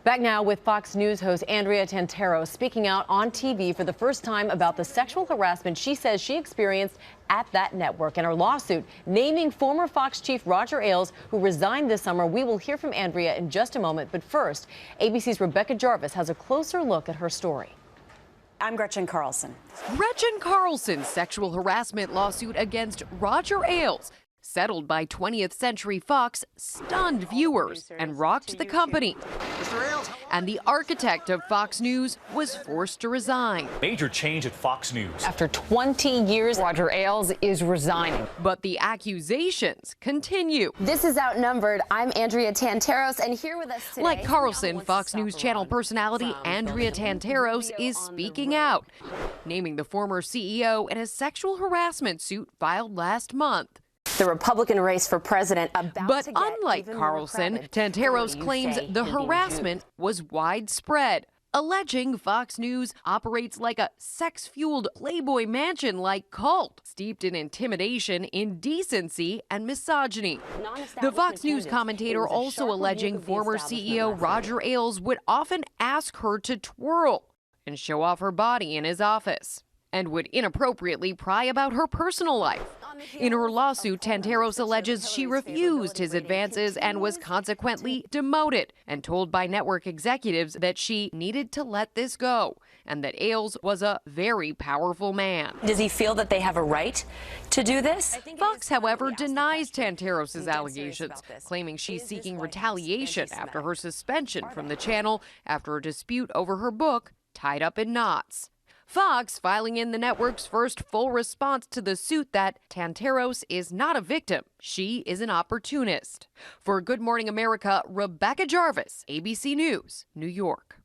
Back now with Fox News host Andrea Tantaros speaking out on TV for the first time about the sexual harassment she says she experienced at that network and her lawsuit naming former Fox chief Roger Ailes, who resigned this summer. We will hear from Andrea in just a moment. But first, ABC's Rebecca Jarvis has a closer look at her story. I'm Gretchen Carlson. Gretchen Carlson's sexual harassment lawsuit against Roger Ailes, settled by 20th Century Fox, stunned viewers and rocked the company. And the architect of Fox News was forced to resign. Major change at Fox News. After 20 years, Roger Ailes is resigning. But the accusations continue. This is Outnumbered. I'm Andrea Tantaros, and here with us today. Like Carlson, Fox News Channel personality Andrea Tantaros is speaking out, naming the former CEO in a sexual harassment suit filed last month. The Republican race for president But unlike Carlson, Tantaros claims the harassment was widespread, alleging Fox News operates like a sex-fueled Playboy Mansion-like cult, steeped in intimidation, indecency, and misogyny. The Fox News commentator also alleging former CEO Roger Ailes would often ask her to twirl and show off her body in his office, and would inappropriately pry about her personal life. In her lawsuit, Tantaros alleges she refused his advances and was consequently demoted, and told by network executives that she needed to let this go, and that Ailes was a very powerful man. Does he feel that they have a right to do this? Fox, however, denies Tantaros' allegations, claiming she's seeking retaliation after her suspension from the channel after a dispute over her book, Tied Up in Knots. Fox filing in the network's first full response to the suit that Tantaros is not a victim. She is an opportunist. For Good Morning America, Rebecca Jarvis, ABC News, New York.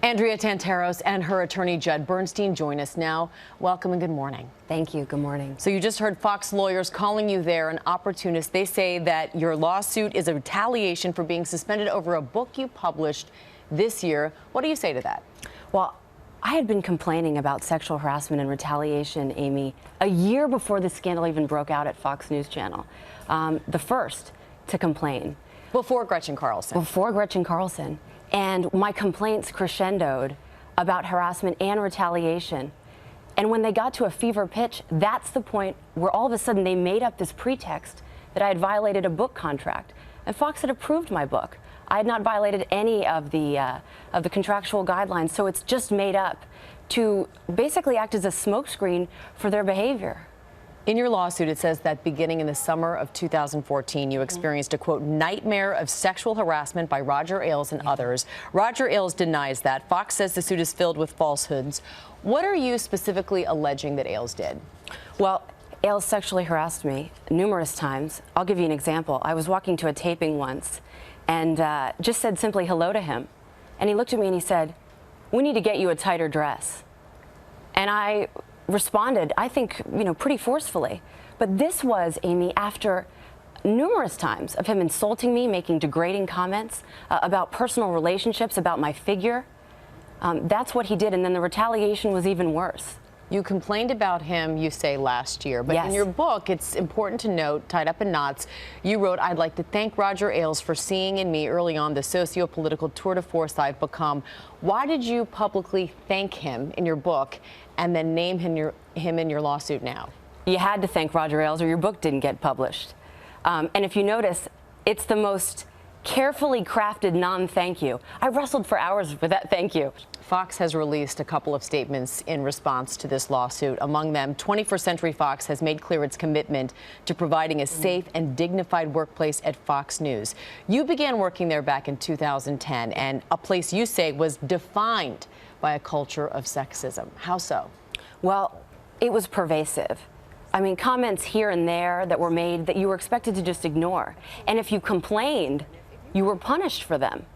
Andrea Tantaros and her attorney Judd Bernstein join us now. Welcome and good morning. Thank you. Good morning. So you just heard Fox lawyers calling you there an opportunist. They say that your lawsuit is a retaliation for being suspended over a book you published this year. What do you say to that? Well, I had been complaining about sexual harassment and retaliation, Amy, a year before the scandal even broke out at Fox News Channel. The first to complain. Before Gretchen Carlson. Before Gretchen Carlson. And my complaints crescendoed about harassment and retaliation. And when they got to a fever pitch, that's the point where all of a sudden they made up this pretext that I had violated a book contract. And Fox had approved my book. I had not violated any of the contractual guidelines, so it's just made up to basically act as a smokescreen for their behavior. In your lawsuit, it says that beginning in the summer of 2014, you experienced a, quote, nightmare of sexual harassment by Roger Ailes and others. Roger Ailes denies that. Fox says the suit is filled with falsehoods. What are you specifically alleging that Ailes did? Well, Ailes sexually harassed me numerous times. I'll give you an example. I was walking to a taping once and just said simply hello to him. And he looked at me and he said, "We need to get you a tighter dress." And I responded, I think, pretty forcefully. But this was, Amy, after numerous times of him insulting me, making degrading comments about personal relationships, about my figure. That's what he did. And then the retaliation was even worse. You complained about him, you say, last year. But yes. In your book, it's important to note, Tied Up in Knots, you wrote, "I'd like to thank Roger Ailes for seeing in me early on the socio-political tour de force I've become." Why did you publicly thank him in your book and then name him in your lawsuit now? You had to thank Roger Ailes or your book didn't get published. And if you notice, it's the most carefully crafted non-thank you. I wrestled for hours with that thank you. Fox has released a couple of statements in response to this lawsuit. Among them, 21st Century Fox has made clear its commitment to providing a safe and dignified workplace at Fox News. You began working there back in 2010, and a place you say was defined by a culture of sexism. How so? Well, it was pervasive. I mean, comments here and there that were made that you were expected to just ignore. And if you complained, you were punished for them.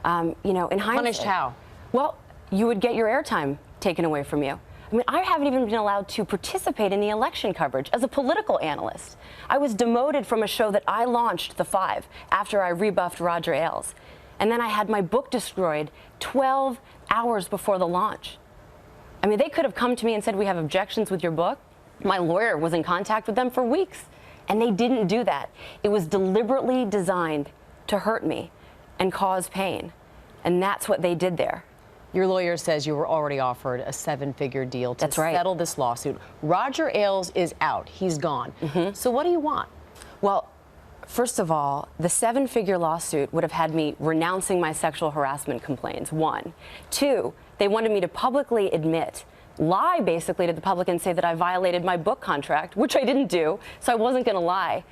In hindsight. Punished how? Well, you would get your airtime taken away from you. I mean, I haven't even been allowed to participate in the election coverage as a political analyst. I was demoted from a show that I launched, The Five, after I rebuffed Roger Ailes. And then I had my book destroyed 12 hours before the launch. I mean, they could have come to me and said, "We have objections with your book." My lawyer was in contact with them for weeks, and they didn't do that. It was deliberately designed to hurt me. and cause pain. And that's what they did there. Your lawyer says you were already offered a 7-figure deal to settle this lawsuit. Roger Ailes is out. He's gone. So what do you want? Well, first of all, the 7-figure lawsuit would have had me renouncing my sexual harassment complaints, 1. 2, they wanted me to publicly lie basically to the public and say that I violated my book contract, which I didn't do, so I wasn't going to lie.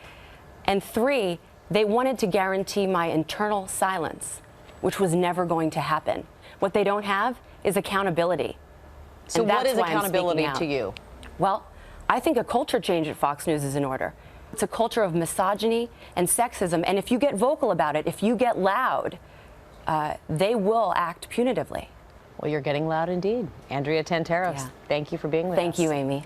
And 3, they wanted to guarantee my internal silence, which was never going to happen. What they don't have is accountability. So what is accountability to you? Well, I think a culture change at Fox News is in order. It's a culture of misogyny and sexism, and if you get vocal about it, if you get loud, they will act punitively. Well, you're getting loud indeed. Andrea Tantaros, thank you for being with us. Thank you, Amy.